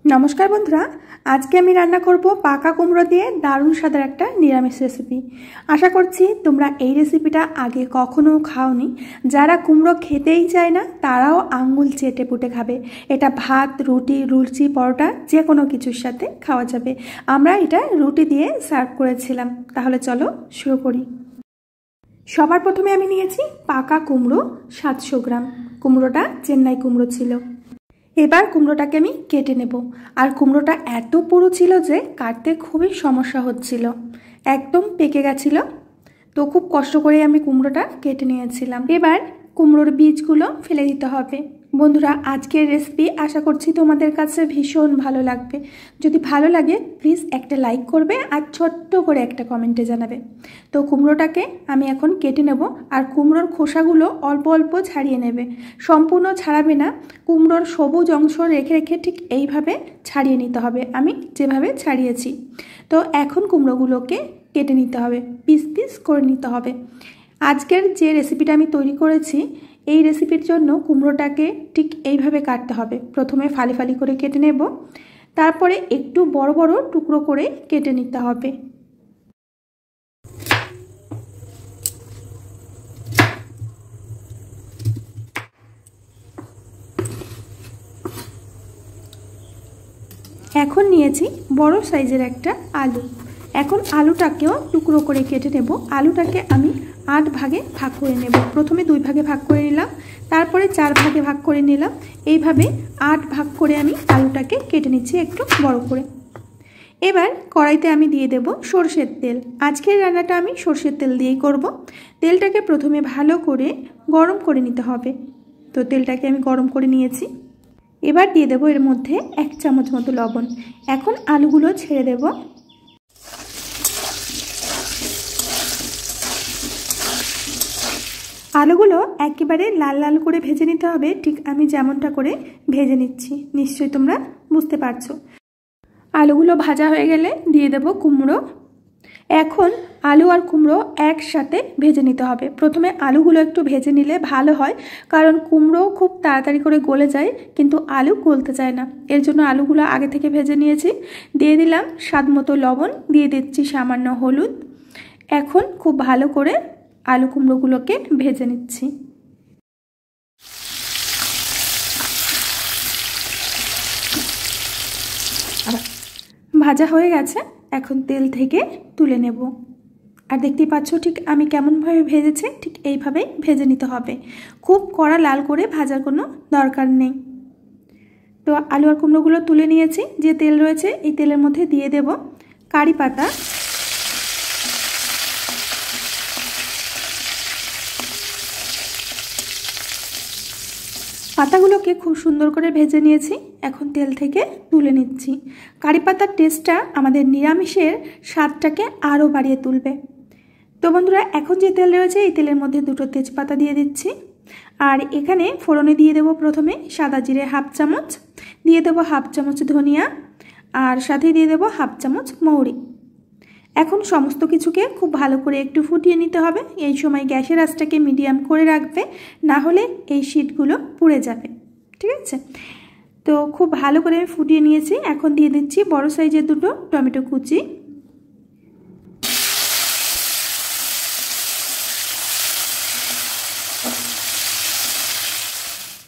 नमस्कार बंधुरा आज के आमी रान्ना करब पाका कुमड़ो दिए दारुण स्वादेर एकटा निरामिष रेसिपि। आशा करछि तोमरा एई रेसिपिटा आगे कखनो खाओनी। जारा कुमड़ो खेतेई चाय ना ताराओ आंगुल चेटे पुटे खाबे। एटा भात रुटी लुचि परोटा जे कोनो किछुर साथे खाওয়া যাবে। আমরা এটা রুটি দিয়ে সার্ভ করেছিলাম। তাহলে চলো শুরু করি। সবার প্রথমে আমি নিয়েছি পাকা কুমড়ো 700 গ্রাম। কুমড়োটা চেন্নাই কুমড়ো ছিল। এবার কুমড়োটাকে আমি কেটে নেব। আর কুমড়োটা এত পুরো ছিল যে কাটতে খুবই সমস্যা হচ্ছিল, একদম পেকে গেছিল। তো খুব কষ্ট করে আমি কুমড়োটা কেটে নিয়েছিলাম। এবার কুমড়োর বীজগুলো ফেলে দিতে হবে। বন্ধুরা আজকের রেসিপি আশা করছি তোমাদের কাছে ভীষণ ভালো লাগবে। যদি ভালো লাগে প্লিজ একটা লাইক করবে আর ছোট্ট করে একটা কমেন্টে জানাবে। তো কুমড়োটাকে আমি এখন কেটে নেব। আর কুমড়োর খোসাগুলো অল্প অল্প ছাড়িয়ে নেবে, সম্পূর্ণ ছাড়াবে না। কুমড়োর সবুজ অংশ রেখে রেখে ঠিক এইভাবে ছাড়িয়ে নিতে হবে, আমি যেভাবে ছাড়িয়েছি। তো এখন কুমড়োগুলোকে কেটে নিতে হবে, পিস পিস করে নিতে হবে। আজকের যে রেসিপিটা আমি তৈরি করেছি এই রেসিপির জন্য কুমড়োটাকে ঠিক এইভাবে কাটতে হবে। প্রথমে ফালি ফালি করে কেটে নেব, তারপরে একটু বড় বড় টুকরো করে কেটে নিতে হবে। এখন নিয়েছি বড় সাইজের একটা আলু। এখন আলুটাকেও টুকরো করে কেটে নেব। আলুটাকে আমি 8 ভাগে ভাগ করে নেব। প্রথমে 2 ভাগে ভাগ করে নিলাম, তারপরে 4 ভাগে ভাগ করে নিলাম। এইভাবে 8 ভাগ করে আমি আলুটাকে কেটে নিচ্ছি একটু বড় করে। এবার কড়াইতে আমি দিয়ে দেব সরষের তেল। আজকের রান্নাটা আমি সরষের তেল দিয়েই করব। তেলটাকে প্রথমে ভালো করে গরম করে নিতে হবে। তো তেলটাকে আমি গরম করে নিয়েছি। এবার দিয়ে দেব এর মধ্যে 1 চামচ মতো লবণ। এখন আলুগুলো ছেড়ে দেব। আলুগুলো একেবারে লাল লাল করে ভেজে নিতে হবে, ঠিক আমি যেমনটা করে ভেজে নিচ্ছি। নিশ্চয়ই তোমরা বুঝতে পারছো। আলুগুলো ভাজা হয়ে গেলে দিয়ে দেব কুমড়ো। এখন আলু আর কুমড়ো একসাথে ভেজে নিতে হবে। প্রথমে আলুগুলো একটু ভেজে নিলে ভালো হয়, কারণ কুমড়ো খুব তাড়াতাড়ি করে গলে যায় কিন্তু আলু গলতে চায় না। এর জন্য আলুগুলো আগে থেকে ভেজে নিয়েছি। দিয়ে দিলাম স্বাদ মতো লবণ, দিয়ে দিচ্ছি সামান্য হলুদ। এখন খুব ভালো করে আলু কুমড়োগুলোকে ভেজে নিচ্ছি। ভাজা হয়ে গেছে, এখন তেল থেকে তুলে নেব। আর দেখতেই পাচ্ছ ঠিক আমি কেমনভাবে ভেজেছি, ঠিক এইভাবেই ভেজে নিতে হবে। খুব কড়া লাল করে ভাজার কোনো দরকার নেই। তো আলু আর কুমড়োগুলো তুলে নিয়েছি। যে তেল রয়েছে এই তেলের মধ্যে দিয়ে দেব কারি পাতা। পাতাগুলোকে খুব সুন্দর করে ভেজে নিয়েছি, এখন তেল থেকে তুলে নিচ্ছি। কারি পাতার টেস্টটা আমাদের নিরামিষের স্বাদটাকে আরও বাড়িয়ে তুলবে। তো বন্ধুরা এখন যে তেল রয়েছে এই তেলের মধ্যে 2টো তেজপাতা দিয়ে দিচ্ছি। আর এখানে ফোড়নে দিয়ে দেব প্রথমে সাদা জিরে 1/2 চামচ, দিয়ে দেব 1/2 চামচ ধনিয়া, আর সাথে দিয়ে দেব 1/2 চামচ মৌরি। এখন সমস্ত কিছুকে খুব ভালো করে একটু ফুটিয়ে নিতে হবে। এই সময় গ্যাসের আঁচটাকে মিডিয়াম করে রাখবে, না হলে এই শীটগুলো পুড়ে যাবে। ঠিক আছে, তো খুব ভালো করে আমি ফুটিয়ে নিয়েছি। এখন দিয়ে দিচ্ছি বড় সাইজের 2টো টমেটো কুচি।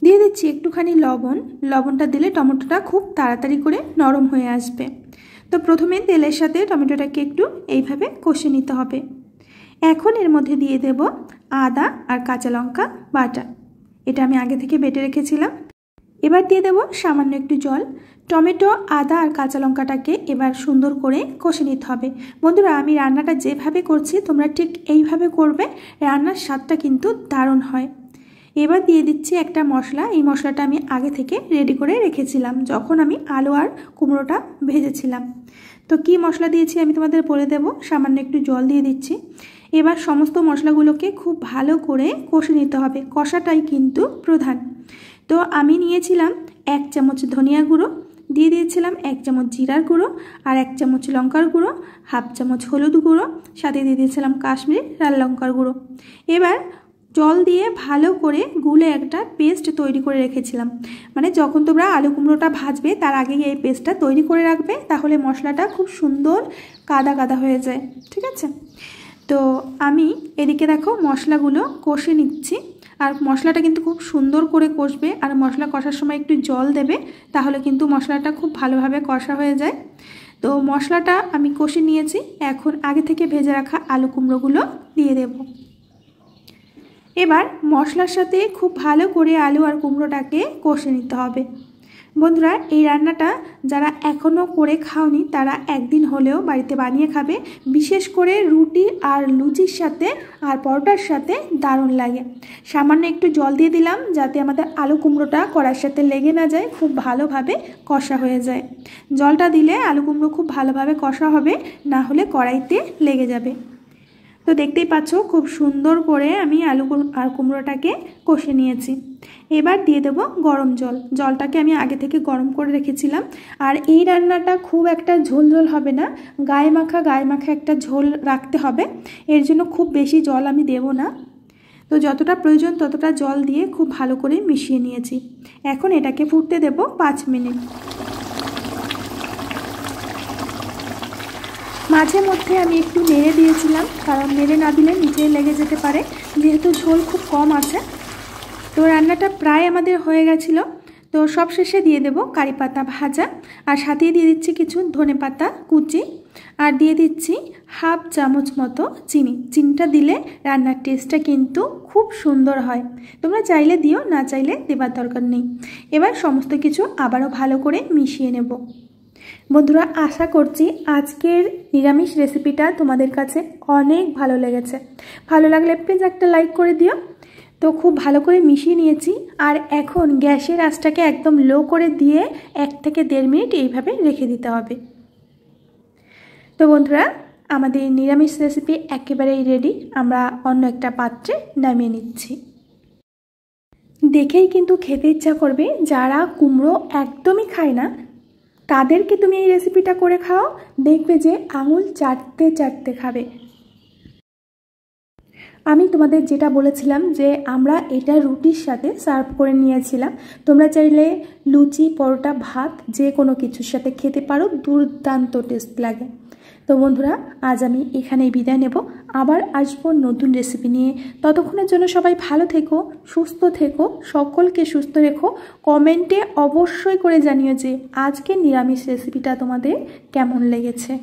দিয়ে দিচ্ছি একটুখানি লবণ। লবণটা দিলে টমেটোটা খুব তাড়াতাড়ি করে নরম হয়ে আসবে। তো প্রথমে তেলের সাথে টমেটোটাকে একটু এইভাবে কষে নিতে হবে। এখন এর মধ্যে দিয়ে দেব আদা আর কাঁচা লঙ্কা বাটা। এটা আমি আগে থেকে বেটে রেখেছিলাম। এবার দিয়ে দেব সামান্য একটু জল। টমেটো আদা আর কাঁচা লঙ্কাটাকে এবার সুন্দর করে কষে নিতে হবে। বন্ধুরা আমি রান্নাটা যেভাবে করছি তোমরা ঠিক এইভাবে করবে, রান্নার স্বাদটা কিন্তু দারুণ হয়। এবার দিয়ে দিচ্ছি একটা মশলা। এই মশলাটা আমি আগে থেকে রেডি করে রেখেছিলাম যখন আমি আলু আর কুমড়োটা ভেজেছিলাম। তো কি মশলা দিয়েছি আমি তোমাদের বলে দেব। সামান্য একটু জল দিয়ে দিচ্ছি। এবার সমস্ত মশলাগুলোকে খুব ভালো করে কষে নিতে হবে, কষাটাই কিন্তু প্রধান। তো আমি নিয়েছিলাম 1 চামচ ধনিয়া গুঁড়ো, দিয়ে দিয়েছিলাম 1 চামচ জিরার গুঁড়ো, আর 1 চামচ লঙ্কার গুঁড়ো, 1/2 চামচ হলুদ গুঁড়ো, সাথে দিয়ে দিয়েছিলাম কাশ্মীরি লাল লঙ্কার গুঁড়ো। এবার জল দিয়ে ভালো করে গুলে একটা পেস্ট তৈরি করে রেখেছিলাম। মানে যখন তোমরা আলু কুমড়োটা ভাজবে তার আগেই এই পেস্টটা তৈরি করে রাখবে, তাহলে মশলাটা খুব সুন্দর কাদা কাদা হয়ে যায়। ঠিক আছে, তো আমি এদিকে দেখো মশলাগুলো কষে নিচ্ছি। আর মশলাটা কিন্তু খুব সুন্দর করে কষবে, আর মশলা কষার সময় একটু জল দেবে, তাহলে কিন্তু মশলাটা খুব ভালোভাবে কষা হয়ে যায়। তো মশলাটা আমি কষে নিয়েছি, এখন আগে থেকে ভেজে রাখা আলু কুমড়োগুলো দিয়ে দেব। এবার মশলার সাথে খুব ভালো করে আলু আর কুমড়োটাকে কষে নিতে হবে। বন্ধুরা, এই রান্নাটা যারা এখনও করে খাওনি তারা একদিন হলেও বাড়িতে বানিয়ে খাবে। বিশেষ করে রুটি আর লুচির সাথে আর পরোটার সাথে দারুণ লাগে। সামান্য একটু জল দিয়ে দিলাম যাতে আমাদের আলু কুমড়োটা কড়াইয়ের সাথে লেগে না যায়, খুব ভালোভাবে কষা হয়ে যায়। জলটা দিলে আলু কুমড়ো খুব ভালোভাবে কষা হবে, না হলে কড়াইতে লেগে যাবে। তো দেখতেই পাচ্ছ খুব সুন্দর করে আমি আলু আর কুমড়োটাকে কষে নিয়েছি। এবার দিয়ে দেব গরম জল। জলটাকে আমি আগে থেকে গরম করে রেখেছিলাম। আর এই রান্নাটা খুব একটা ঝোল ঝোল হবে না, গায়ে মাখা একটা ঝোল রাখতে হবে। এর জন্য খুব বেশি জল আমি দেব না। তো যতটা প্রয়োজন ততটা জল দিয়ে খুব ভালো করে মিশিয়ে নিয়েছি। এখন এটাকে ফুটতে দেব 5 মিনিট। মাঝে মধ্যে আমি একটু নেড়ে দিয়েছিলাম, কারণ নেড়ে না দিলে নিচে লেগে যেতে পারে, যেহেতু ঝোল খুব কম আছে। তো রান্নাটা প্রায় আমাদের হয়ে গেছিলো। তো সবশেষে দিয়ে দেব কারি পাতা ভাজা, আর সাথে দিয়ে দিচ্ছি কিছু ধনে পাতা কুচি, আর দিয়ে দিচ্ছি হাফ চামচ মতো চিনি। চিনিটা দিলে রান্নার টেস্টটা কিন্তু খুব সুন্দর হয়। তোমরা চাইলে দিও, না চাইলে দেবার দরকার নেই। এবার সমস্ত কিছু আবারও ভালো করে মিশিয়ে নেব। বন্ধুরা, আশা করছি আজকের নিরামিষ রেসিপিটা তোমাদের কাছে অনেক ভালো লেগেছে। ভালো লাগলে প্লিজ একটা লাইক করে দিও। তো খুব ভালো করে মিশিয়ে নিয়েছি, আর এখন গ্যাসের আঁচটাকে একদম লো করে দিয়ে 1 থেকে 1.5 মিনিট এইভাবে রেখে দিতে হবে। তো বন্ধুরা, আমাদের নিরামিষ রেসিপি একেবারেই রেডি। আমরা অন্য একটা পাত্রে নামিয়ে নিচ্ছি। দেখেই কিন্তু খেতে ইচ্ছা করবে। যারা কুমড়ো একদমই খায় না তাদেরকে তুমি এই রেসিপিটা করে খাও, দেখবে যে আঙুল চাটতে চাটতে খাবে। আমি তোমাদের যেটা বলেছিলাম যে আমরা এটা রুটির সাথে সার্ভ করে নিয়েছিলাম। তোমরা চাইলে লুচি, পরোটা, ভাত যে কোনো কিছুর সাথে খেতে পারো, দুর্দান্ত টেস্ট লাগে। তো বন্ধুরা, আজ আমি এখানেই বিদায় নেব। আবার আসবো নতুন রেসিপি নিয়ে। ততক্ষণের জন্য সবাই ভালো থেকো, সুস্থ থেকো, সকলকে সুস্থ রেখো। কমেন্টে অবশ্যই করে জানিও যে আজকের নিরামিষ রেসিপিটা তোমাদের কেমন লেগেছে।